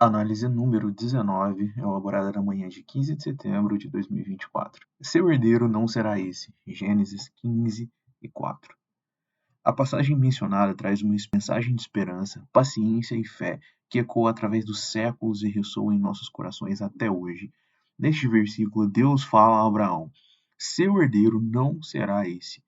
Análise número 19, elaborada na manhã de 15 de setembro de 2024. Seu herdeiro não será esse. Gênesis 15:4. A passagem mencionada traz uma mensagem de esperança, paciência e fé que ecoa através dos séculos e ressoa em nossos corações até hoje. Neste versículo, Deus fala a Abraão: seu herdeiro não será esse.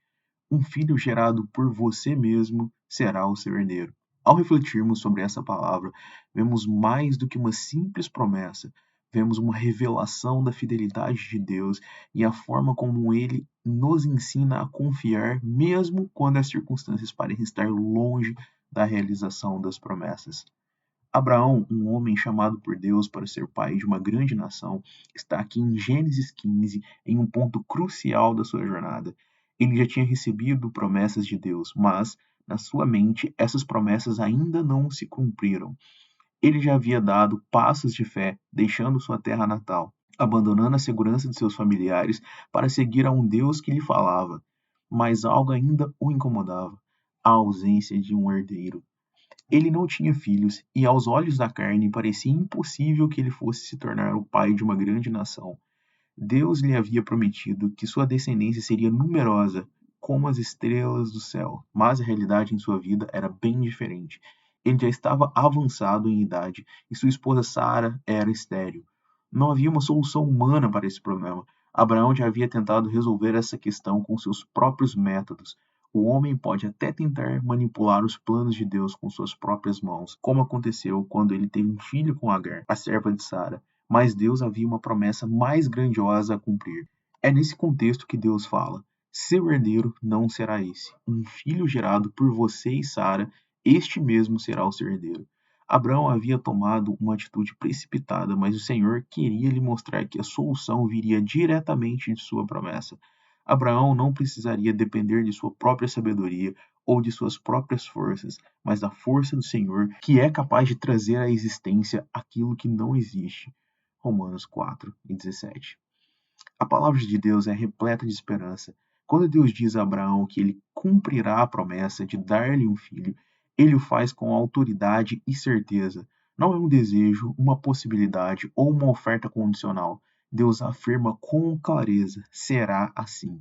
Um filho gerado por você mesmo será o seu herdeiro. Ao refletirmos sobre essa palavra, vemos mais do que uma simples promessa, vemos uma revelação da fidelidade de Deus e a forma como ele nos ensina a confiar, mesmo quando as circunstâncias parecem estar longe da realização das promessas. Abraão, um homem chamado por Deus para ser pai de uma grande nação, está aqui em Gênesis 15, em um ponto crucial da sua jornada. Ele já tinha recebido promessas de Deus, mas, na sua mente, essas promessas ainda não se cumpriram. Ele já havia dado passos de fé, deixando sua terra natal, abandonando a segurança de seus familiares para seguir a um Deus que lhe falava. Mas algo ainda o incomodava: a ausência de um herdeiro. Ele não tinha filhos, e aos olhos da carne parecia impossível que ele fosse se tornar o pai de uma grande nação. Deus lhe havia prometido que sua descendência seria numerosa, como as estrelas do céu, mas a realidade em sua vida era bem diferente. Ele já estava avançado em idade e sua esposa Sara era estéril. Não havia uma solução humana para esse problema. Abraão já havia tentado resolver essa questão com seus próprios métodos. O homem pode até tentar manipular os planos de Deus com suas próprias mãos, como aconteceu quando ele teve um filho com Agar, a serva de Sara. Mas Deus havia uma promessa mais grandiosa a cumprir. É nesse contexto que Deus fala: seu herdeiro não será esse. Um filho gerado por você e Sara, este mesmo será o seu herdeiro. Abraão havia tomado uma atitude precipitada, mas o Senhor queria lhe mostrar que a solução viria diretamente de sua promessa. Abraão não precisaria depender de sua própria sabedoria ou de suas próprias forças, mas da força do Senhor, que é capaz de trazer à existência aquilo que não existe. Romanos 4:17. A palavra de Deus é repleta de esperança. Quando Deus diz a Abraão que ele cumprirá a promessa de dar-lhe um filho, ele o faz com autoridade e certeza. Não é um desejo, uma possibilidade ou uma oferta condicional. Deus afirma com clareza: será assim.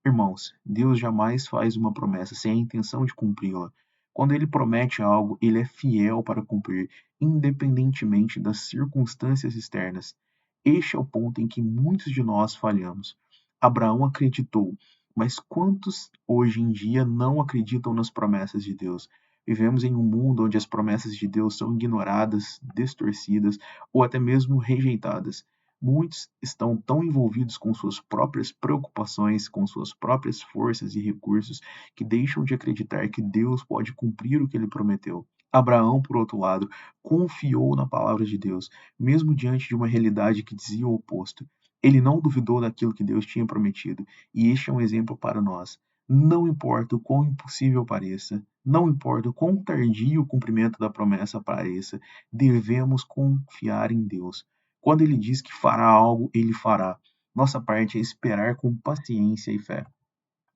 Irmãos, Deus jamais faz uma promessa sem a intenção de cumpri-la. Quando ele promete algo, ele é fiel para cumprir, independentemente das circunstâncias externas. Este é o ponto em que muitos de nós falhamos. Abraão acreditou, mas quantos hoje em dia não acreditam nas promessas de Deus? Vivemos em um mundo onde as promessas de Deus são ignoradas, distorcidas ou até mesmo rejeitadas. Muitos estão tão envolvidos com suas próprias preocupações, com suas próprias forças e recursos, que deixam de acreditar que Deus pode cumprir o que ele prometeu. Abraão, por outro lado, confiou na palavra de Deus, mesmo diante de uma realidade que dizia o oposto. Ele não duvidou daquilo que Deus tinha prometido, e este é um exemplo para nós. Não importa o quão impossível pareça, não importa o quão tardio o cumprimento da promessa pareça, devemos confiar em Deus. Quando ele diz que fará algo, ele fará. Nossa parte é esperar com paciência e fé.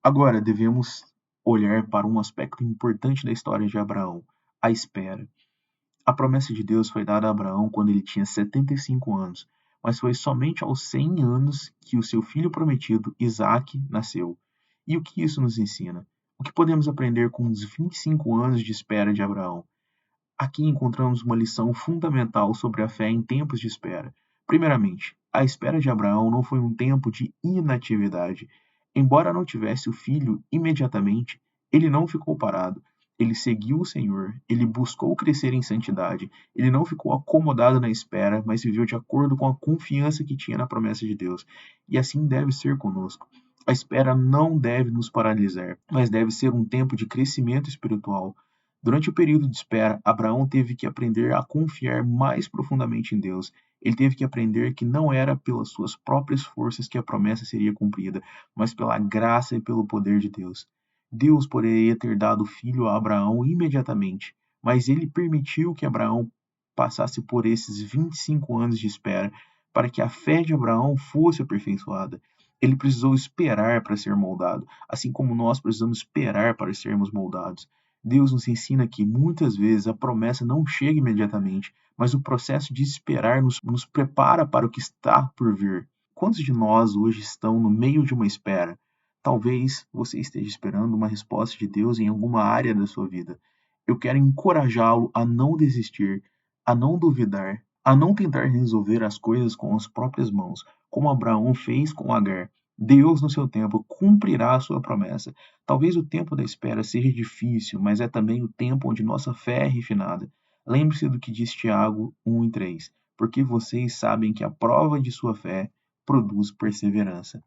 Agora devemos olhar para um aspecto importante da história de Abraão: a espera. A promessa de Deus foi dada a Abraão quando ele tinha 75 anos, mas foi somente aos 100 anos que o seu filho prometido, Isaque, nasceu. E o que isso nos ensina? O que podemos aprender com os 25 anos de espera de Abraão? Aqui encontramos uma lição fundamental sobre a fé em tempos de espera. Primeiramente, a espera de Abraão não foi um tempo de inatividade. Embora não tivesse o filho imediatamente, ele não ficou parado. Ele seguiu o Senhor, ele buscou crescer em santidade, ele não ficou acomodado na espera, mas viveu de acordo com a confiança que tinha na promessa de Deus. E assim deve ser conosco. A espera não deve nos paralisar, mas deve ser um tempo de crescimento espiritual. Durante o período de espera, Abraão teve que aprender a confiar mais profundamente em Deus. Ele teve que aprender que não era pelas suas próprias forças que a promessa seria cumprida, mas pela graça e pelo poder de Deus. Deus poderia ter dado o filho a Abraão imediatamente, mas ele permitiu que Abraão passasse por esses 25 anos de espera para que a fé de Abraão fosse aperfeiçoada. Ele precisou esperar para ser moldado, assim como nós precisamos esperar para sermos moldados. Deus nos ensina que, muitas vezes, a promessa não chega imediatamente, mas o processo de esperar nos prepara para o que está por vir. Quantos de nós hoje estão no meio de uma espera? Talvez você esteja esperando uma resposta de Deus em alguma área da sua vida. Eu quero encorajá-lo a não desistir, a não duvidar, a não tentar resolver as coisas com as próprias mãos, como Abraão fez com Agar. Deus, no seu tempo, cumprirá a sua promessa. Talvez o tempo da espera seja difícil, mas é também o tempo onde nossa fé é refinada. Lembre-se do que diz Tiago 1:3, porque vocês sabem que a prova de sua fé produz perseverança.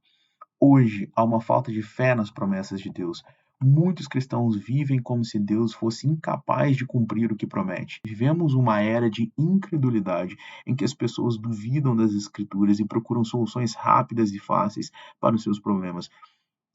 Hoje há uma falta de fé nas promessas de Deus. Muitos cristãos vivem como se Deus fosse incapaz de cumprir o que promete. Vivemos uma era de incredulidade, em que as pessoas duvidam das Escrituras e procuram soluções rápidas e fáceis para os seus problemas.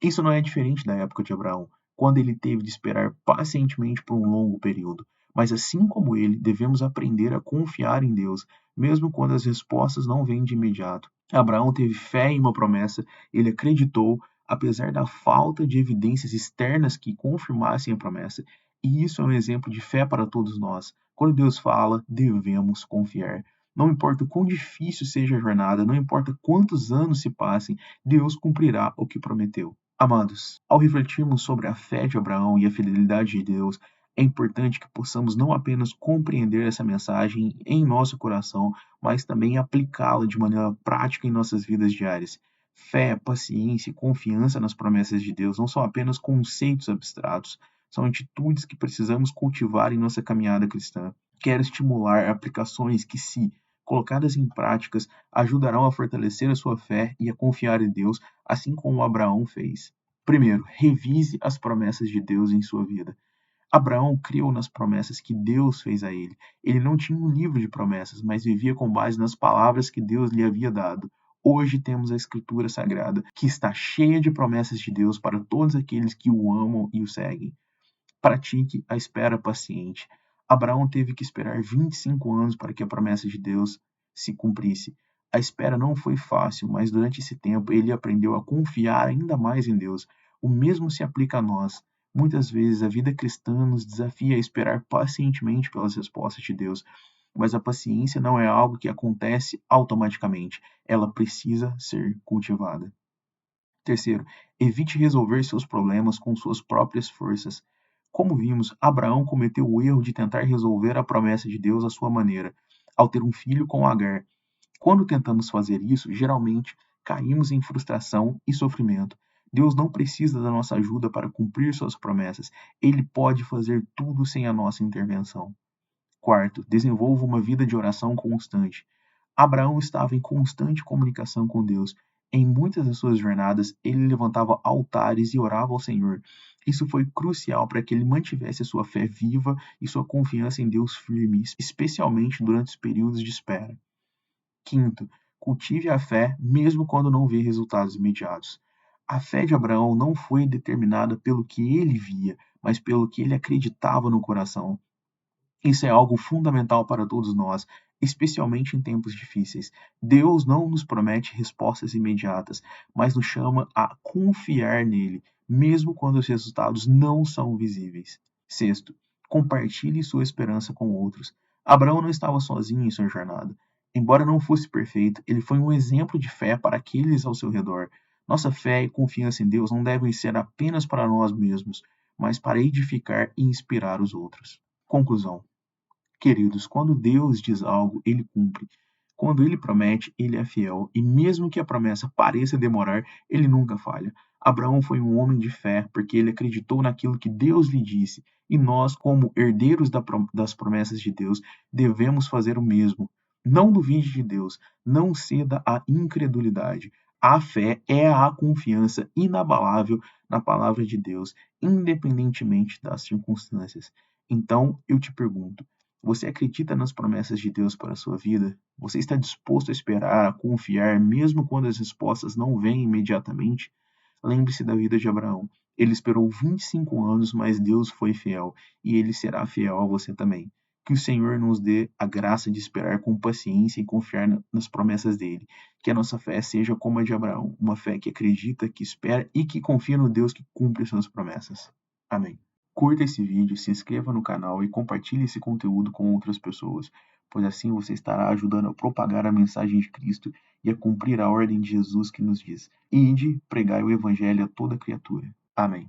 Isso não é diferente da época de Abraão, quando ele teve de esperar pacientemente por um longo período. Mas assim como ele, devemos aprender a confiar em Deus, mesmo quando as respostas não vêm de imediato. Abraão teve fé em uma promessa, ele acreditou, apesar da falta de evidências externas que confirmassem a promessa. E isso é um exemplo de fé para todos nós. Quando Deus fala, devemos confiar. Não importa o quão difícil seja a jornada, não importa quantos anos se passem, Deus cumprirá o que prometeu. Amados, ao refletirmos sobre a fé de Abraão e a fidelidade de Deus, é importante que possamos não apenas compreender essa mensagem em nosso coração, mas também aplicá-la de maneira prática em nossas vidas diárias. Fé, paciência e confiança nas promessas de Deus não são apenas conceitos abstratos, são atitudes que precisamos cultivar em nossa caminhada cristã. Quero estimular aplicações que, se colocadas em práticas, ajudarão a fortalecer a sua fé e a confiar em Deus, assim como Abraão fez. Primeiro, revise as promessas de Deus em sua vida. Abraão creu nas promessas que Deus fez a ele. Ele não tinha um livro de promessas, mas vivia com base nas palavras que Deus lhe havia dado. Hoje temos a Escritura Sagrada, que está cheia de promessas de Deus para todos aqueles que o amam e o seguem. Pratique a espera paciente. Abraão teve que esperar 25 anos para que a promessa de Deus se cumprisse. A espera não foi fácil, mas durante esse tempo ele aprendeu a confiar ainda mais em Deus. O mesmo se aplica a nós. Muitas vezes a vida cristã nos desafia a esperar pacientemente pelas respostas de Deus, mas a paciência não é algo que acontece automaticamente. Ela precisa ser cultivada. Terceiro, evite resolver seus problemas com suas próprias forças. Como vimos, Abraão cometeu o erro de tentar resolver a promessa de Deus à sua maneira, ao ter um filho com Agar. Quando tentamos fazer isso, geralmente caímos em frustração e sofrimento. Deus não precisa da nossa ajuda para cumprir suas promessas. Ele pode fazer tudo sem a nossa intervenção. Quarto, desenvolva uma vida de oração constante. Abraão estava em constante comunicação com Deus. Em muitas das suas jornadas, ele levantava altares e orava ao Senhor. Isso foi crucial para que ele mantivesse a sua fé viva e sua confiança em Deus firme, especialmente durante os períodos de espera. Quinto, cultive a fé mesmo quando não vê resultados imediatos. A fé de Abraão não foi determinada pelo que ele via, mas pelo que ele acreditava no coração. Isso é algo fundamental para todos nós, especialmente em tempos difíceis. Deus não nos promete respostas imediatas, mas nos chama a confiar nele, mesmo quando os resultados não são visíveis. Sexto, compartilhe sua esperança com outros. Abraão não estava sozinho em sua jornada. Embora não fosse perfeito, ele foi um exemplo de fé para aqueles ao seu redor. Nossa fé e confiança em Deus não devem ser apenas para nós mesmos, mas para edificar e inspirar os outros. Conclusão. Queridos, quando Deus diz algo, ele cumpre. Quando ele promete, ele é fiel. E mesmo que a promessa pareça demorar, ele nunca falha. Abraão foi um homem de fé, porque ele acreditou naquilo que Deus lhe disse. E nós, como herdeiros das promessas de Deus, devemos fazer o mesmo. Não duvide de Deus, não ceda à incredulidade. A fé é a confiança inabalável na palavra de Deus, independentemente das circunstâncias. Então, eu te pergunto, você acredita nas promessas de Deus para a sua vida? Você está disposto a esperar, a confiar, mesmo quando as respostas não vêm imediatamente? Lembre-se da vida de Abraão. Ele esperou 25 anos, mas Deus foi fiel, e ele será fiel a você também. Que o Senhor nos dê a graça de esperar com paciência e confiar nas promessas dele. Que a nossa fé seja como a de Abraão, uma fé que acredita, que espera e que confia no Deus que cumpre suas promessas. Amém. Curta esse vídeo, se inscreva no canal e compartilhe esse conteúdo com outras pessoas, pois assim você estará ajudando a propagar a mensagem de Cristo e a cumprir a ordem de Jesus que nos diz: Ide, pregai o evangelho a toda criatura. Amém.